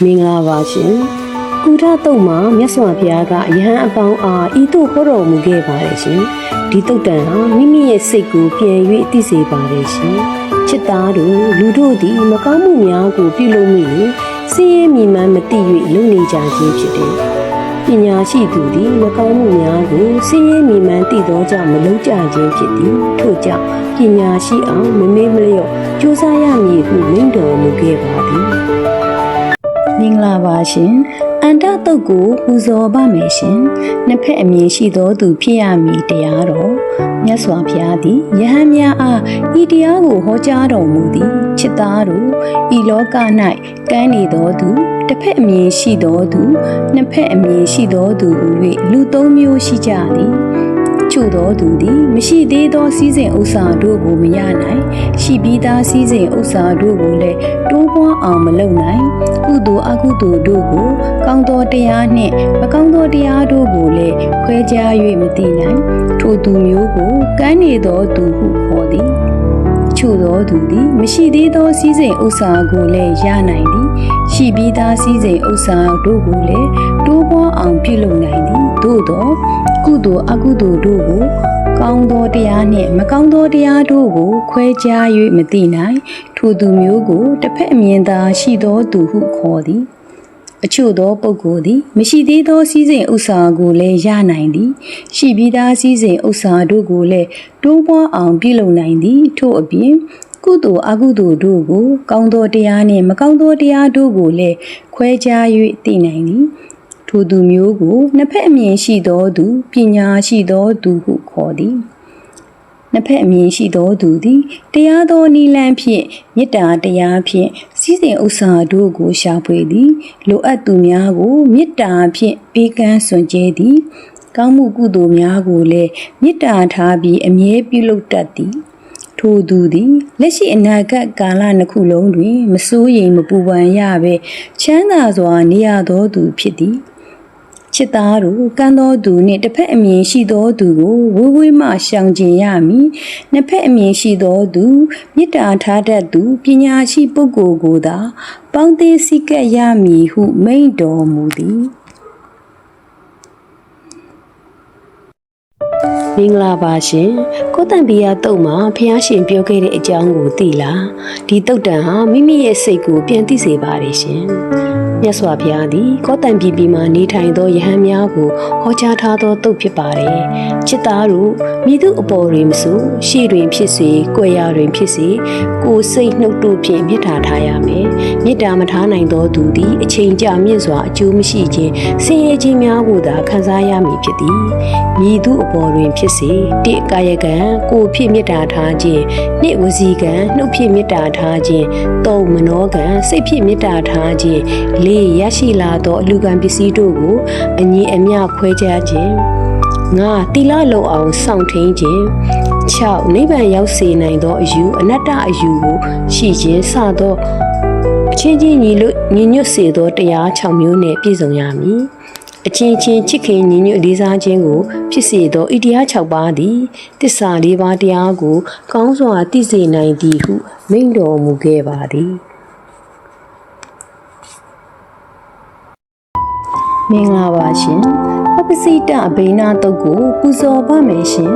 မင်္ဂလာပါရှင်ကုထတုတ်မှာမြတ်စွာဘုရားကယဟန်အပေါင်းအားဤသို့ဟောတော်မူခဲ့ပါတယ်ရှင်ဒီတုတ်တန်ဟာမိမိရဲ့စိတ်ကိုပြန်၍သိစေပါတယ်ရှင်ချစ်သားတို့လူတို့သည်မကောင်းမှုများကိုပြုလုပ်မိရင်စည်ရဲမြည်မှန်းမသိ၍လုံနေကြခြင်းဖြစ်တယ်ပညာရှိသူသည်မကောင်းမှုများကိုစည်ရဲမြည်မှန်းသိသောကြောင့်မလုပ်ကြခြင်းဖြစ်သည်ထို့ကြောင့်ပညာရှိအောင်မမေ့မလျော့ကြိုးစားရမည်ဟုမိန့်တော်မူခဲ့ပါသည်မင်္ဂလာပါရှင်အန္တတုတ်ကိုပူဇော်ပါမယ်ရှင်နှစ်ဖက်အမြင်ရှိသောသူဖြစ်ရမည်တရားတော်မြတ်စွာဘုရားသည်ယဟန်များအားဤတရားကိုဟောကြားတော်မူသည်ချစ်သားတို့ဤလောက၌ကမ်းနေသောသူတစ်ဖက်အမြင်ရှိသောသူနှစ်ဖက်အမြင်ရှိသောသူဟူ၍လူသုံးမျိုးရှိကြသည်ချို့သောသူသည်မရှိသေးသောစည်းစိမ်ဥစ္စာတို့ကိုမရနိုင်ရှိပြီးသားစည်းစိမ်ဥစ္စာတို့ကိုလည်းတိုးပွားအောင်မလုပ်နိုင်ကုသိုလ်အကုသိုလ်တို့ကိုကောင်းသောတရားနှင့်မကောင်းသောတရားတို့ကိုလည်းခွဲခြား၍မသိနိုင်ထိုသူမျိုးကိုကမ်းနေသောသူဟုခေါ်သည်ချို့သောသူသည်မရှိသေးသောစည်းစိမ်ဥစ္စာကိုလည်းရနိုင်သည်ရှိပြီးသားစည်းစိမ်ဥစ္စာတို့ကိုလည်းတိုးပွားအောင်ပြုလုပ်နိုင်သည်သို့သောကုသိုလ်အကုသိုလ်တို့ကိုကောင်းသောတရားနှင့်မကောင်းသောတရားတို့ကိုခွဲခြား၍မသိနိုင်ထိုသူမျိုးကိုတစ်ဖက်အမြင်သာရှိသောသူဟုခေါ်သည်အချို့သောပုဂ္ဂိုလ်သည်မရှိသေးသောစည်းစိမ်ဥစ္စာကိုလည်းရနိုင်သည်ရှိပြီးသားစည်းစိမ်ဥစ္စာတို့ကိုလည်းတိုးပွားအောင်ပြုလုပ်နိုင်သည်ထို့အပြင်ကုသိုလ်အကုသိုလ်တို့ကိုကောင်းသောတရားနှင့်မကောင်းသောတရားတို့ကိုလည်းခွဲခြား၍သိနိုင်သည်ထိုသူမျိုးကိုနှစ်ဖက်အမြင်ရှိသောသူပညာရှိသောသူဟုခေါ်သည်နှစ်ဖက်အမြင်ရှိသောသူသည်တရားသောနိလန်းဖြင့်မေတ္တာတရားဖြင့်စည်းစိမ်ဥစ္စာတို့ကိုရှာဖွေသည်လိုအပ်သူများကိုမေတ္တာဖြင့်ပေးကမ်းစွန့်ကြဲသည်ကောင်းမှုကုသိုလ်များကိုလည်းမေတ္တာထားပြီးအမြဲပြုလုပ်တတ်သည်ထိုသူသည်လက်ရှိအနာဂတ်ကာလနှစ်ခုလုံးတွင်မစိုးရိမ်မပူပန်ရဘဲချမ်းသာစွာနေရသောသူဖြစ်သည်ချစ်သားတို့ကံတော်သူနှင့်တစ်ဖက်အမြင်ရှိသောသူကိုဝေးဝေးမှရှောင်ကျဉ်ရမည်နှစ်ဖက်အမြင်ရှိသောသူမေတ္တာထားတတ်သူပညာရှိပုဂ္ဂိုလ်ကိုသာပေါင်းသင်းစည်းကပ်ရမည်ဟုမိန့်တော်မူသည်မင်္ဂလာပါရှင်ကိုတန်ဘီယာတုတ်မှာဖះရှင်ပြောခဲ့တဲ့အကြောင်းကိုသိလားဒီတုတ်တန်ဟာမိမိရဲ့စိတ်ကိုပြန်သိစေပါတယ်ရှင်မြတ်စွာဘုရားသည်ကောတန်ပြည်မှာနေထိုင်သောယဟန်များကိုဟောကြားထားသောတုတ်ဖြစ်ပါတယ်ချစ်သားတို့မိသူအပေါ်တွင်မဆိုရှေ့တွင်ဖြစ်စေ၊ကိုယ်ရာတွင်ဖြစ်စေကိုယ်စိတ်နှုတ်တို့ဖြင့်မေတ္တာထားရမယ်မေတ္တာမထားနိုင်သောသူသည်အချိန်ကြာမြင့်စွာအကျိုးမရှိခြင်းဆင်းရဲခြင်းများကိုသာခံစားရမည်ဖြစ်သည်မိသူအပေါ်တွင်ဖြစ်စေတိကာယကံကိုယ်ဖြစ်မေတ္တာထားခြင်းနှင့်ဝစီကံနှုတ်ဖြစ်မေတ္တာထားခြင်းသုံးမနောကံစိတ်ဖြစ်မေတ္တာထားခြင်းလေးရရှိလာသောအလူကံပစ္စည်းတို့ကိုအညီအမျှခွဲခြားခြင်းငါတိလလုံအောင်စောင့်ထိန်ခြင်း6နိဗ္ဗာန်ရောက်စေနိုင်သောအယူအနတ္တအယူကိုရှိခြင်းစသောအချင်းချင်းညီညွတ်စေသောတရား6မျိုးနဲ့ပြည့်စုံရမည်အချင်းချင်းချစ်ခင်ညီညွတ်လေးစားခြင်းကိုဖြစ်စေသောဤတရား6ပါးသည်သစ္စာ4ပါးတရားကိုကောင်းစွာသိစေနိုင်သည်ဟုမိန့်တော်မူခဲ့ပါသည်မင်္ဂလာပါရှင်ပပစိတအဘိနာတုတ်ကိုပူဇော်ပါမယ်ရှင်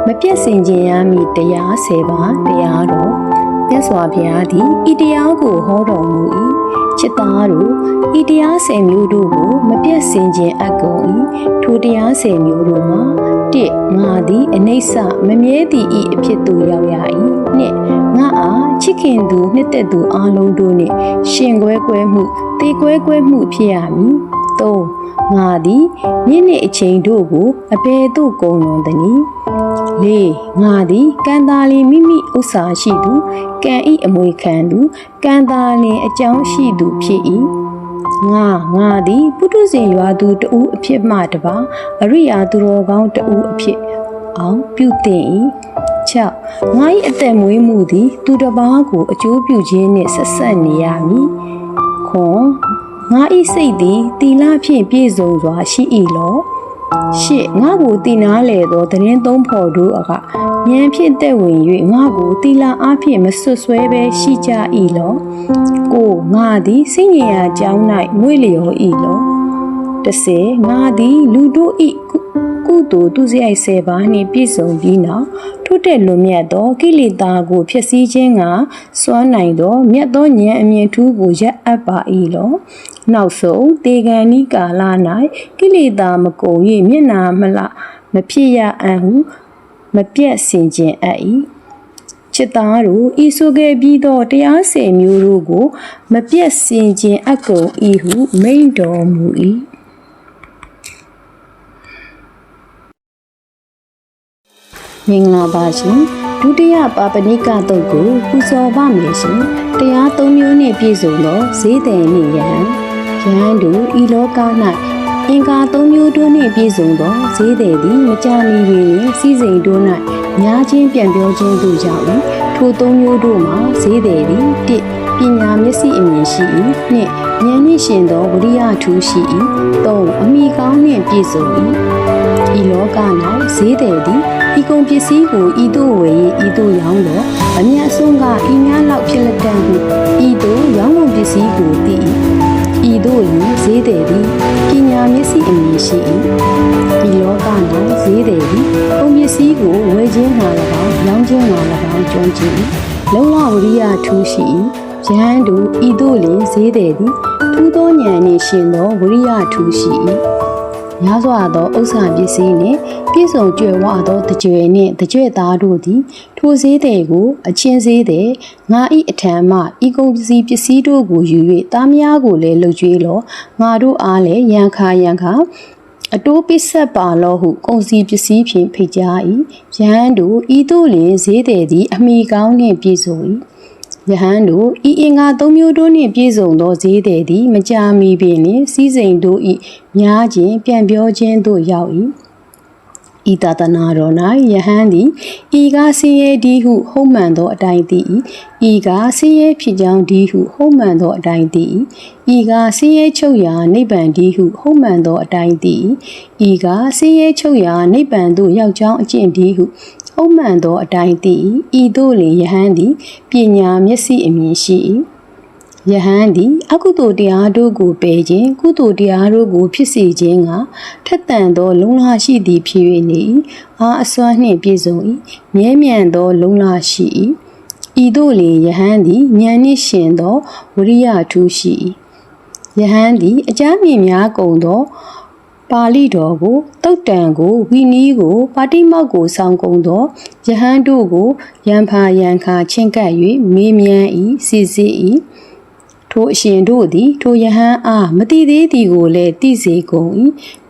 မပြတ်စင်ခြင်းရမည်တရား10ပါးတရားတော်မြတ်စွာဘုရားသည်ဤတရားကိုဟောတော်မူ၏ချစ်သားတို့ဤတရား10မျိုးတို့ကိုမပြတ်စင်ခြင်းအကုန်၏ထိုတရား10မျိုးတို့မှာ1ငါသည်အနိစ္စမမြဲသည့်ဤအဖြစ်သို့ရောက်ရ၏2ငါအားချစ်ခင်သူနှစ်သက်သူအလုံးတို့နှင့်ရှင်ကွဲကွဲမှုတေကွဲကွဲမှုဖြစ်ရမည်3ငါသည်နေ့နေ့အချိန်တို့ကိုအဘယ်သို့ကုန်လွန်သနည်း4ငါသည်ကံသာလင်မိမိဥစ္စာရှိသူကံဤအမွေခံသူကံသာလင်အကြောင်းရှိသူဖြစ်၏ငါသည်ပုထုဇဉ်ရွာသူတဦးအဖြစ်မှတပါအရိယာသူတော်ကောင်းတဦးအဖြစ်အောင်ပြုသင့်၏6ငါ၏အသက်မွေးမှုသည်သူတစ်ပါးကိုအကျိုးပြုခြင်းနှင့်ဆက်ဆက်နေရမည်9ငါ၏စိတ်သည်သီလဖြင့်ပြည့်စုံစွာရှိ၏လောရှစ်ငါကိုတည်နာလေသောသတင်းသုံးဖော်တို့အခ ဉာဏ်ဖြင့်သက်ဝင်၍ငါကိုတီလာအားဖြင့်မဆွဆွဲပဲရှိကြ၏လောကိုငါသည်စိတ်ဉာဏ်အကြောင်း၌မွေ့လျော်၏လော10ငါသည်လူတို့၏ကုသိုလ်သူစရိုက်10ပါးနှင့်ပြည့်စုံပြီးနောက်ထို့တဲ့လွန်မြတ်သောကိလေသာကိုဖျက်ဆီးခြင်းကစွမ်းနိုင်သောမြတ်သောဉာဏ်အမြင်ထူးကိုရပ်အပ်ပါ၏လောနောက်ဆုံးတေဂန်ဤကာလ၌ကိလေသာမကုန်၍မျက်နာမလမဖြစ်ရအံ့ဟုမပြတ်စင်ခြင်းအပ်၏ချစ်သားတို့ဤဆိုခဲ့ပြီးသောတရားစေမျိုးတို့ကိုမပြတ်စင်ခြင်းအကုန်၏ဟုမိန့်တော်မူ၏မင်္ဂလာပါရှင်ဒုတိယပါပဏိကတုတ်ကိုပူဇော်ပါမယ်ရှင်တရား၃မျိုးနှင့်ပြည့်စုံသောဈေးတယ်နှင့်ယဟန်တို့ဤလောက၌အင်္ဂါ၃မျိုးတို့နှင့်ပြည့်စုံသောဈေးတယ်သည်မကြာမီတွင်စီးစိမ်တို့၌များချင်းပြန်ပြောခြင်းသို့ရောက်၏ထို၃မျိုးတို့မှာဈေးတယ်သည်၁ပညာမျက်စိအမြင်ရှိ၏၂ဉာဏ်နှင့်ရှင်သောဝိရိယထူးရှိ၏၃အမိကောင်းနှင့်ပြည့်စုံ၏ဤလောက၌ဈေးတယ်သည်ဤကုန်ပစ္စည်းကိုဤသို့ဝယ်၍ဤသို့ရောင်းတော့အမြတ်ဆုံးကဤများလောက်ဖြစ်လက်တန်ဟုဤသို့ရောင်းကုန်ပစ္စည်းကိုသိ၏ဤသို့ယူဈေးတယ်သည်ပညာမျက်စိအမြင်ရှိ၏ဤလောက၌ဈေးတယ်သည်ကုန်ပစ္စည်းကိုဝယ်ခြင်းမှာ၎င်းရောင်းခြင်းမှာ၎င်းကျွမ်းကျင်၏လုံလဝရိယထူးရှိ၏ယဟန်တို့ဤသို့လင်ဈေးတယ်သည်ထူးသောဉာဏ်နှင့်ရှင်သောဝရိယထူးရှိ၏များစွာသောဥစ္စာပစ္စည်းနှင့်ပြည့်စုံကြွယ်ဝသောတကြွယ်နှင့်တကြွယ်သားတို့သည်ထိုဈေးတယ်ကိုအချင်းဈေးတယ်ငါ၏အထံမှဤကုန်ပစ္စည်းတို့ကိုယူ၍သားများကိုလည်းလှုပ်ကြွေးလောငါတို့အားလည်းရန်ခါအတိုးပစ္စပ်ပါလောဟုကုန်စည်ပစ္စည်းဖြင့်ဖိတ်ကြား၏ယဟန်တို့ဤသို့လင်ဈေးတယ်သည်အမိကောင်းနှင့်ပြည့်စုံ၏ယဟန်တို့ဤအင်္ဂါ၃မျိုးတို့နှင့်ပြည့်စုံသောဈေးတယ်သည်မကြာမီပင်နှင့်စီးစိမ်တို့၏များခြင်းပြန်ပြောခြင်းသို့ရောက်၏ဤတသနာတော်၌ယဟန်သည်ဤကားဆင်းရဲသည်ဟုဟုတ်မှန်သောအတိုင်းသိ၏ဤကားဆင်းရဲဖြစ်ကြောင်းသည်ဟုဟုတ်မှန်သောအတိုင်းသိ၏ဤကားဆင်းရဲချုပ်ရာနိဗ္ဗာန်သည်ဟုဟုတ်မှန်သောအတိုင်းသိ၏ဤကားဆင်းရဲချုပ်ရာနိဗ္ဗာန်သို့ရောက်ကြောင်းအကျင့်သည်ဟုဟုတ်မှန်သောအတိုင်းသိ၏ဤသို့လင်ယဟန်သည်ပညာမျက်စိအမြင်ရှိ၏ယဟန်သည်အကုသိုလ်တရားတို့ကိုပယ်ခြင်းကုသိုလ်တရားတို့ကိုဖြစ်စေခြင်းကထက်သန်သောလုံလရှိသည်ဖြစ်၍နေ၏အာအစွမ်းနှင့်ပြည့်စုံ၏မြဲမြံသောလုံလရှိ၏ဤသို့လင်ယဟန်သည်ဉာဏ်နှင့်ရှင်သောဝိရိယထူးရှိ၏ယဟန်သည်အကြမ်းမြင်များကုန်သောပါဠိတော်ကိုတုတ်တန်ကိုဝီနီးကိုပါတိမောက်ကိုဆောင်းကုန်သောယဟန်တို့ကိုရန်ဖာရန်ခါချင်းကပ်၍မေးမြန်း၏စစ်စစ်၏ထိုအရှင်တို့သည်ထိုယဟန်အားမတိသေးသည်ကိုလည်းသိစေကုန်၏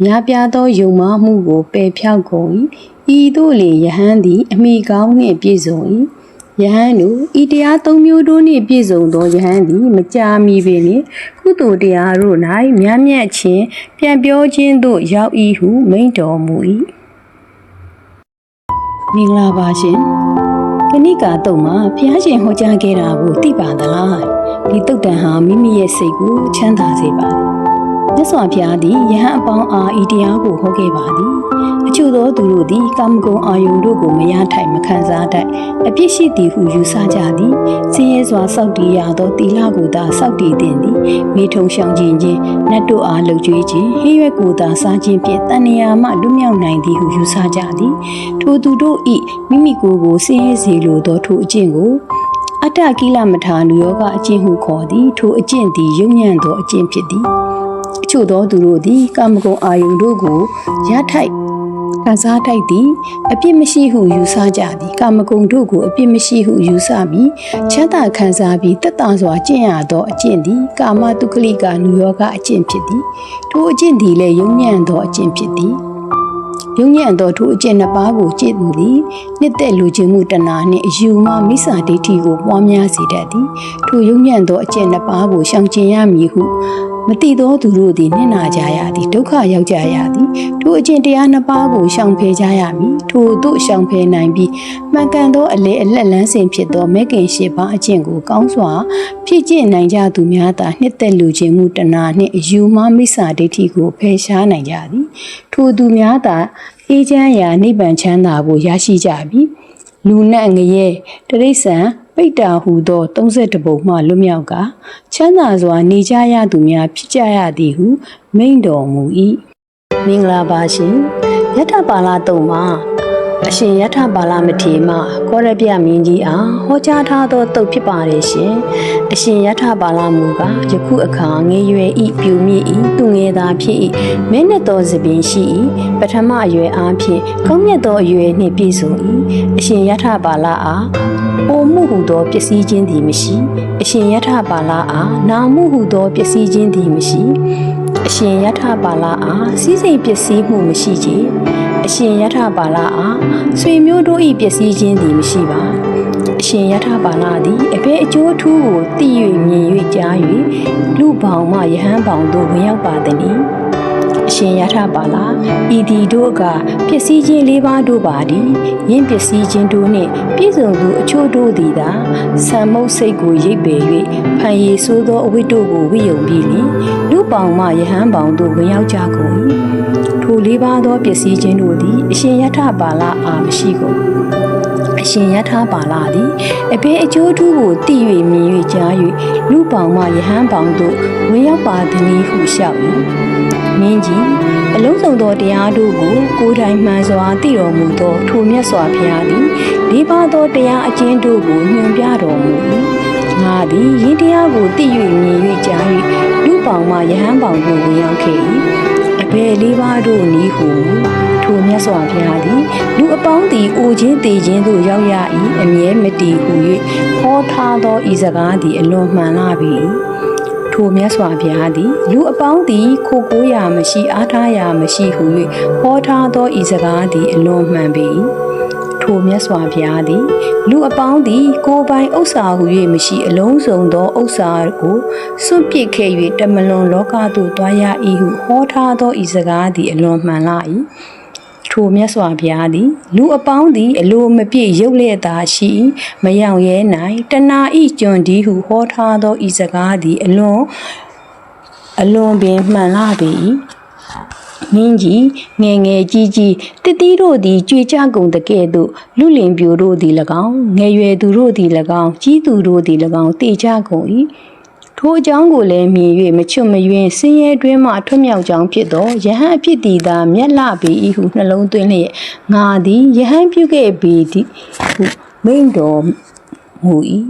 များပြားသောယုံမှမှုကိုပယ်ဖြောက်ကုန်၏ဤသို့လေယဟန်သည်အမိကောင်းနှင့်ပြည့်စုံ၏ယဟန်တို့ဤတရား၃မျိုးတို့နှင့်ပြည့်စုံသောယဟန်သည်မကြာမီပင်ကုသိုလ်တရားတို့၌များမြတ်ခြင်းပြန်ပြောခြင်းသို့ရောက်၏ဟုမိန့်တော်မူ၏မင်္ဂလာပါရှင်ကဏိကာတုတ်မှာဘုရားရှင်ဟောကြားခဲ့တာကိုသိပါသလားဒီတုတ်တန်ဟာမိမိရဲ့စိတ်ကိုချမ်းသာစေပါတယ်မြတ်စွာဘုရားသည်ယဟန်အပေါင်းအားဤတရားကိုဟောခဲ့ပါသည်အချို့သောသူတို့သည်ကာမဂုဏ်အာယုန်တို့ကိုမရထိုင်မခံစားတတ်အပြစ်ရှိသည်ဟုယူဆကြသည်ဆင်းရဲစွာစောင့်တည်ရသောသီလကိုသာစောင့်တည်သင့်သည်မိထုံရှောင်ခြင်းနတ်တို့အားလှုပ်ကြွေးခြင်းဟင်းရွက်ကိုသာစားခြင်းဖြင့်တဏှာမှလွတ်မြောက်နိုင်သည်ဟုယူဆကြသည်ထိုသူတို့၏မိမိကိုယ်ကိုဆင်းရဲစေလိုသောထိုအကျင့်ကိုအတ္တကိလမထာနုယောဂအကျင့်ဟုခေါ်သည်ထိုအကျင့်သည်ယုံညံ့သောအကျင့်ဖြစ်သည်အချို့သောသူတို့သည်ကာမဂုဏ်အာယုန်တို့ကိုရထိုက်ခံစားထိုက်သည်အပြစ်မရှိဟုယူဆကြသည်ကာမဂုဏ်တို့ကိုအပြစ်မရှိဟုယူဆပြီးချမ်းသာခံစားပြီးတက်တာစွာကျင့်ရသောအကျင့်သည်ကာမတုခလိကနုယောဂအကျင့်ဖြစ်သည်ထိုအကျင့်သည်လည်းယုံညံ့သောအကျင့်ဖြစ်သည်ယုံညံ့သောထိုအကျင့်နှစ်ပါးကိုကျင့်သူသည်နှစ်သက်လူချင်းမှုတဏှာနှင့်အယူမှမိစ္ဆာဒိဋ္ဌိကိုပွားများစေတတ်သည်ထိုယုံညံ့သောအကျင့်နှစ်ပါးကိုရှောင်ကျဉ်ရမည်ဟုမတိသောသူတို့သည်နစ်နာကြရသည်ဒုက္ခရောက်ကြရသည်ထိုအကျင့်တရားနှစ်ပါးကိုရှောင်ဖယ်ကြရမည်ထိုသို့ရှောင်ဖယ်နိုင်ပြီးမှန်ကန်သောအလေအလတ်လန်းစဉ်ဖြစ်သောမဲခင်၈ပါးအကျင့်ကိုကောင်းစွာဖြည့်ကျင့်နိုင်ကြသူများသာနှစ်သက်လူချင်းမှုတဏှာနှင့်အယူမှမိစ္ဆာဒိဋ္ဌိကိုဖယ်ရှားနိုင်ကြသည်ထိုသူများသာအေးချမ်းရာနိဗ္ဗာန်ချမ်းသာကိုရရှိကြပြီ လူနတ်ငရဲတရိษံပိတ္တာဟုသော32ပုံမှလွတ်မြောက်ကချမ်းသာစွာနေကြရသူများဖြစ်ကြရသည်ဟုမိန့်တော်မူ၏မင်္ဂလာပါရှင်ယထပါဠတုံမှာအရှင်ယထပါဠမထေရကောရပြမင်းကြီးအားဟောကြားထားသောတုတ်ဖြစ်ပါတယ်ရှင်အရှင်ယထပါဠမူကယခုအခါငယ်ရွယ်ဤပြူမြင့်ဤသူငယ်သားဖြစ်ဤမင်းနဲ့တော်စပင်ရှိဤပထမအရွယ်အားဖြင့်ကောင်းမြတ်သောအရွယ်နှင့်ပြည့်စုံဤအရှင်ယထပါဠအားအိုမှုဟုသောပစ္စည်းချင်းသည်မရှိအရှင်ယထပါဠအားနာမှုဟုသောပစ္စည်းချင်းသည်မရှိအရှင်ယထပါဠအားစီးစိမ်ပစ္စည်းမှုမရှိချေအရှင်ယထပါဠအားဆွေမျိုးတို့၏ပစ္စည်းချင်းသည်မရှိပါအရှင်ယထပါဠသည်အဘယ်အကျိုးထူးကိုသိ၍မြင်၍ကြား၍လူပေါင်းမှယဟန်ပေါင်းတို့ဝင်ရောက်ပါသည်အရှင်ယထပါဠဤသည်တို့ကပစ္စည်းချင်း၄ပါးတို့ပါသည်ယင်းပစ္စည်းချင်းတို့နှင့်ပြည့်စုံသူအချို့တို့သည်သာဆံမုတ်စိတ်ကိုရိပ်ပယ်၍ဖန်ရည်ဆိုးသောအဝိတ္တုကိုဝိယုံပြီးလျှင်လူပေါင်းမှယဟန်ပေါင်းတို့ဝင်ရောက်ကြကုန်၏ထို၄ပါးသောပစ္စည်းချင်းတို့သည်အရှင်ယထပါဠအားမရှိကုန်အရှင်ယထပါဠသည်အဘယ်အကျိုးထူးကိုသိ၍မြင်၍ကြား၍လူပေါင်းမှယဟန်ပေါင်းတို့ဝင်ရောက်ပါသည်ဟုလျှောက်၏မင်းကြီးအလုံးစုံသောတရားတို့ကိုကိုယ်တိုင်မှန်စွာသိတော်မူသောထိုမြတ်စွာဘုရားသည်၄ပါးသောတရားအကျဉ်းတို့ကိုညွှန်ပြတော်မူ၏ငါသည်ယင်းတရားကိုသိ၍မြင်၍ကြား၍လူပေါင်းမှယဟန်ပေါင်းတို့ဝင်ရောက်ခဲ့၏အဘယ်၄ပါးတို့နည်းဟုထိုမြတ်စွာဘုရားသည်လူအပေါင်းသည်အိုခြင်းတေခြင်းသို့ရောက်ရ၏အမြဲမတည်ဟု၍ဟောထားသောဤစကားသည်အလွန်မှန်လာပြီထိုမြတ်စွာဘုရားသည်လူအပေါင်းသည်ခိုကိုးရာမရှိအားထားရာမရှိဟု၍ဟောထားသောဤစကားသည်အလွန်မှန်ပေ၏ထိုမြတ်စွာဘုရားသည်လူအပေါင်းသည်ကိုယ်ပိုင်ဥစ္စာဟု၍မရှိအလုံးစုံသောဥစ္စာကိုစွန့်ပစ်ခဲ့၍တမလွန်လောကသို့သွားရ၏ဟုဟောထားသောဤစကားသည်အလွန်မှန်လာ၏ထိုမြတ်စွာဘုရားသည်လူအပေါင်းသည်အလိုမပြည့်ရုပ်လျက်သာရှိမယောင်ရဲနိုင်တဏှာဤကျွန်းဒီဟုဟောထားသောဤစကားသည်အလွန်ပင်မှန်လာပေ၏မင်းကြီးငယ်ငယ်ကြီးကြီးတတိတို့သည်ကြွေကြကုန်တကဲ့သို့လူလင်ပြိုတို့သည်၎င်းငယ်ရွယ်သူတို့သည်၎င်းကြီးသူတို့သည်၎င်းတေကြကုန်၏ထိုအကြောင်းကိုလည်းမြင်၍မချွတ်မယွင်းဆင်းရဲတွင်မှထွတ်မြောက်ကြောင်းဖြစ်သောယဟန်အဖြစ်သည်သာမျက်လှပေ၏ဟုနှလုံးသွင်းလျက်ငါသည်ယဟန်ပြုခဲ့ပေသည်ဟုမိန့်တော်မူ၏